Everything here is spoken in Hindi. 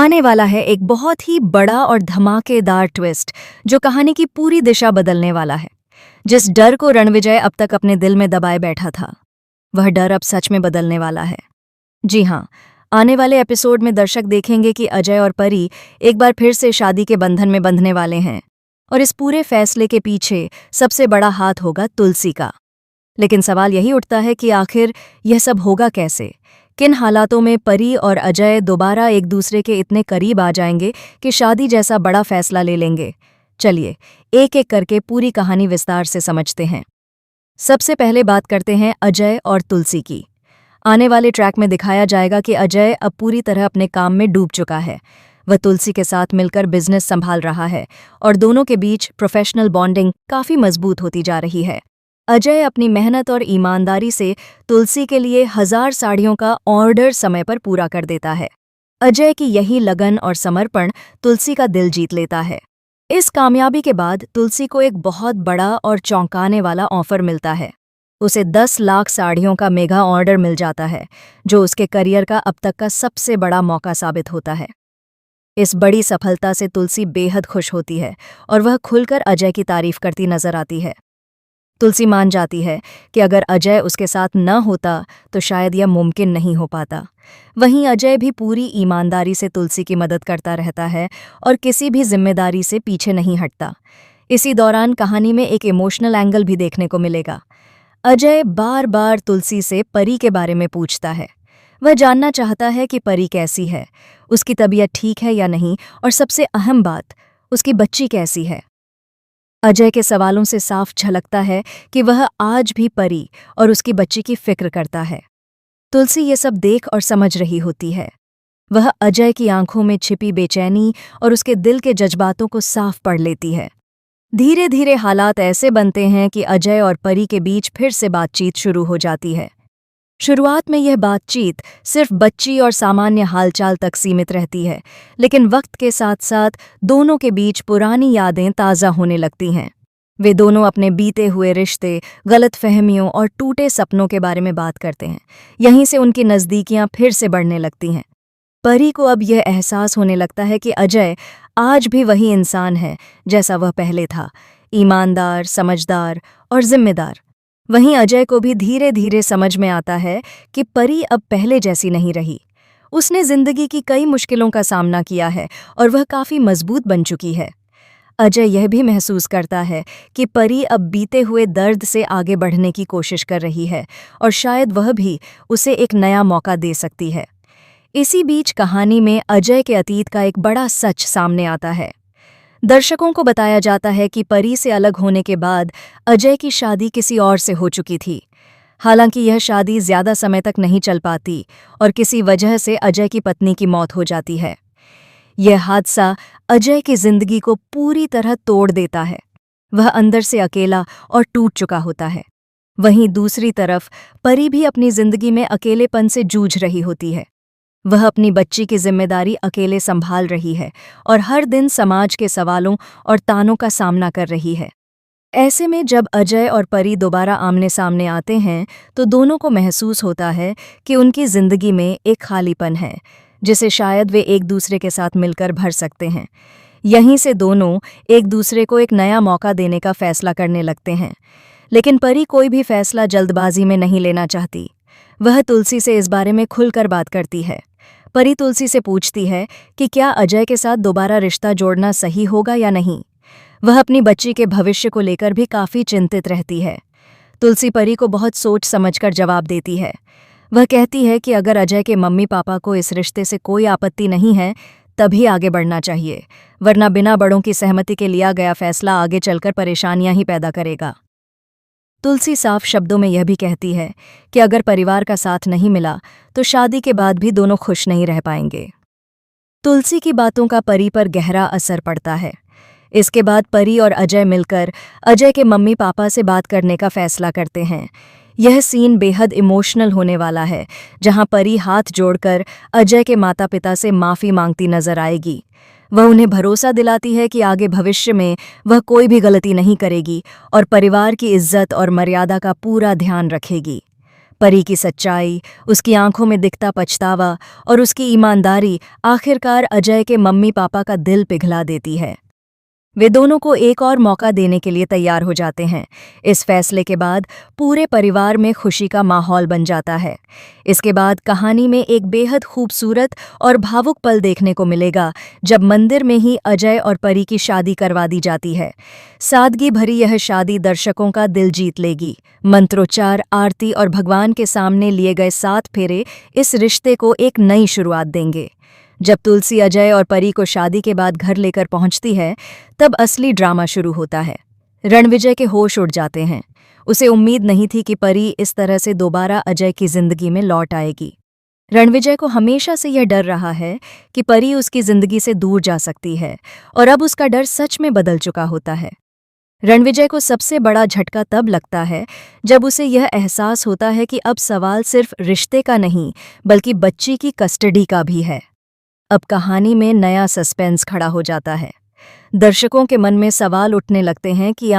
आने वाला है एक बहुत ही बड़ा और धमाकेदार ट्विस्ट जो कहानी की पूरी दिशा बदलने वाला है। जिस डर को रणविजय अब तक अपने दिल में दबाए बैठा था, वह डर अब सच में बदलने वाला है। जी हाँ, आने वाले एपिसोड में दर्शक देखेंगे कि अजय और परी एक बार फिर से शादी के बंधन में बंधने वाले हैं और इस पूरे फैसले के पीछे सबसे बड़ा हाथ होगा तुलसी का। लेकिन सवाल यही उठता है कि आखिर यह सब होगा कैसे? किन हालातों में परी और अजय दोबारा एक दूसरे के इतने करीब आ जाएंगे कि शादी जैसा बड़ा फैसला ले लेंगे? चलिए एक एक करके पूरी कहानी विस्तार से समझते हैं। सबसे पहले बात करते हैं अजय और तुलसी की। आने वाले ट्रैक में दिखाया जाएगा कि अजय अब पूरी तरह अपने काम में डूब चुका है। वह तुलसी के साथ मिलकर बिजनेस संभाल रहा है और दोनों के बीच प्रोफेशनल बॉन्डिंग काफी मजबूत होती जा रही है। अजय अपनी मेहनत और ईमानदारी से तुलसी के लिए 1000 साड़ियों का ऑर्डर समय पर पूरा कर देता है। अजय की यही लगन और समर्पण तुलसी का दिल जीत लेता है। इस कामयाबी के बाद तुलसी को एक बहुत बड़ा और चौंकाने वाला ऑफर मिलता है। उसे 10 लाख साड़ियों का मेगा ऑर्डर मिल जाता है, जो उसके करियर का अब तक का सबसे बड़ा मौका साबित होता है। इस बड़ी सफलता से तुलसी बेहद खुश होती है और वह खुलकर अजय की तारीफ करती नजर आती है। तुलसी मान जाती है कि अगर अजय उसके साथ न होता तो शायद यह मुमकिन नहीं हो पाता। वहीं अजय भी पूरी ईमानदारी से तुलसी की मदद करता रहता है और किसी भी जिम्मेदारी से पीछे नहीं हटता। इसी दौरान कहानी में एक इमोशनल एंगल भी देखने को मिलेगा। अजय बार बार तुलसी से परी के बारे में पूछता है। वह जानना चाहता है कि परी कैसी है, उसकी तबीयत ठीक है या नहीं, और सबसे अहम बात, उसकी बच्ची कैसी है। अजय के सवालों से साफ झलकता है कि वह आज भी परी और उसकी बच्ची की फिक्र करता है। तुलसी ये सब देख और समझ रही होती है। वह अजय की आंखों में छिपी बेचैनी और उसके दिल के जज्बातों को साफ पढ़ लेती है। धीरे धीरे हालात ऐसे बनते हैं कि अजय और परी के बीच फिर से बातचीत शुरू हो जाती है। शुरुआत में यह बातचीत सिर्फ बच्ची और सामान्य हालचाल तक सीमित रहती है, लेकिन वक्त के साथ साथ दोनों के बीच पुरानी यादें ताज़ा होने लगती हैं। वे दोनों अपने बीते हुए रिश्ते, गलतफहमियों और टूटे सपनों के बारे में बात करते हैं। यहीं से उनकी नज़दीकियां फिर से बढ़ने लगती हैं। परी को अब यह एहसास होने लगता है कि अजय आज भी वही इंसान है जैसा वह पहले था, ईमानदार, समझदार और जिम्मेदार। वहीं अजय को भी धीरे धीरे समझ में आता है कि परी अब पहले जैसी नहीं रही। उसने जिंदगी की कई मुश्किलों का सामना किया है और वह काफी मजबूत बन चुकी है। अजय यह भी महसूस करता है कि परी अब बीते हुए दर्द से आगे बढ़ने की कोशिश कर रही है और शायद वह भी उसे एक नया मौका दे सकती है। इसी बीच कहानी में अजय के अतीत का एक बड़ा सच सामने आता है। दर्शकों को बताया जाता है कि परी से अलग होने के बाद अजय की शादी किसी और से हो चुकी थी। हालांकि यह शादी ज्यादा समय तक नहीं चल पाती और किसी वजह से अजय की पत्नी की मौत हो जाती है। यह हादसा अजय की जिंदगी को पूरी तरह तोड़ देता है। वह अंदर से अकेला और टूट चुका होता है। वहीं दूसरी तरफ परी भी अपनी जिंदगी में अकेलेपन से जूझ रही होती है। वह अपनी बच्ची की जिम्मेदारी अकेले संभाल रही है और हर दिन समाज के सवालों और तानों का सामना कर रही है। ऐसे में जब अजय और परी दोबारा आमने सामने आते हैं तो दोनों को महसूस होता है कि उनकी जिंदगी में एक खालीपन है, जिसे शायद वे एक दूसरे के साथ मिलकर भर सकते हैं। यहीं से दोनों एक दूसरे को एक नया मौका देने का फैसला करने लगते हैं। लेकिन परी कोई भी फैसला जल्दबाजी में नहीं लेना चाहती। वह तुलसी से इस बारे में खुलकर बात करती है। परी तुलसी से पूछती है कि क्या अजय के साथ दोबारा रिश्ता जोड़ना सही होगा या नहीं। वह अपनी बच्ची के भविष्य को लेकर भी काफी चिंतित रहती है। तुलसी परी को बहुत सोच समझकर जवाब देती है। वह कहती है कि अगर अजय के मम्मी पापा को इस रिश्ते से कोई आपत्ति नहीं है तभी आगे बढ़ना चाहिए, वरना बिना बड़ों की सहमति के लिया गया फैसला आगे चलकर परेशानियां ही पैदा करेगा। तुलसी साफ शब्दों में यह भी कहती है कि अगर परिवार का साथ नहीं मिला तो शादी के बाद भी दोनों खुश नहीं रह पाएंगे। तुलसी की बातों का परी पर गहरा असर पड़ता है। इसके बाद परी और अजय मिलकर अजय के मम्मी पापा से बात करने का फैसला करते हैं। यह सीन बेहद इमोशनल होने वाला है, जहां परी हाथ जोड़कर अजय के माता पिता से माफी मांगती नजर आएगी। वह उन्हें भरोसा दिलाती है कि आगे भविष्य में वह कोई भी गलती नहीं करेगी और परिवार की इज्जत और मर्यादा का पूरा ध्यान रखेगी। परी की सच्चाई, उसकी आंखों में दिखता पछतावा और उसकी ईमानदारी आखिरकार अजय के मम्मी पापा का दिल पिघला देती है। वे दोनों को एक और मौका देने के लिए तैयार हो जाते हैं। इस फैसले के बाद पूरे परिवार में खुशी का माहौल बन जाता है। इसके बाद कहानी में एक बेहद खूबसूरत और भावुक पल देखने को मिलेगा, जब मंदिर में ही अजय और परी की शादी करवा दी जाती है। सादगी भरी यह शादी दर्शकों का दिल जीत लेगी। मंत्रोच्चार, आरती और भगवान के सामने लिए गए 7 फेरे इस रिश्ते को एक नई शुरुआत देंगे। जब तुलसी अजय और परी को शादी के बाद घर लेकर पहुंचती है, तब असली ड्रामा शुरू होता है। रणविजय के होश उड़ जाते हैं। उसे उम्मीद नहीं थी कि परी इस तरह से दोबारा अजय की जिंदगी में लौट आएगी। रणविजय को हमेशा से यह डर रहा है कि परी उसकी जिंदगी से दूर जा सकती है, और अब उसका डर सच में बदल चुका होता है। रणविजय को सबसे बड़ा झटका तब लगता है जब उसे यह एहसास होता है कि अब सवाल सिर्फ रिश्ते का नहीं, बल्कि बच्ची की कस्टडी का भी है। अब कहानी में नया सस्पेंस खड़ा हो जाता है। दर्शकों के मन में सवाल उठने लगते हैं कि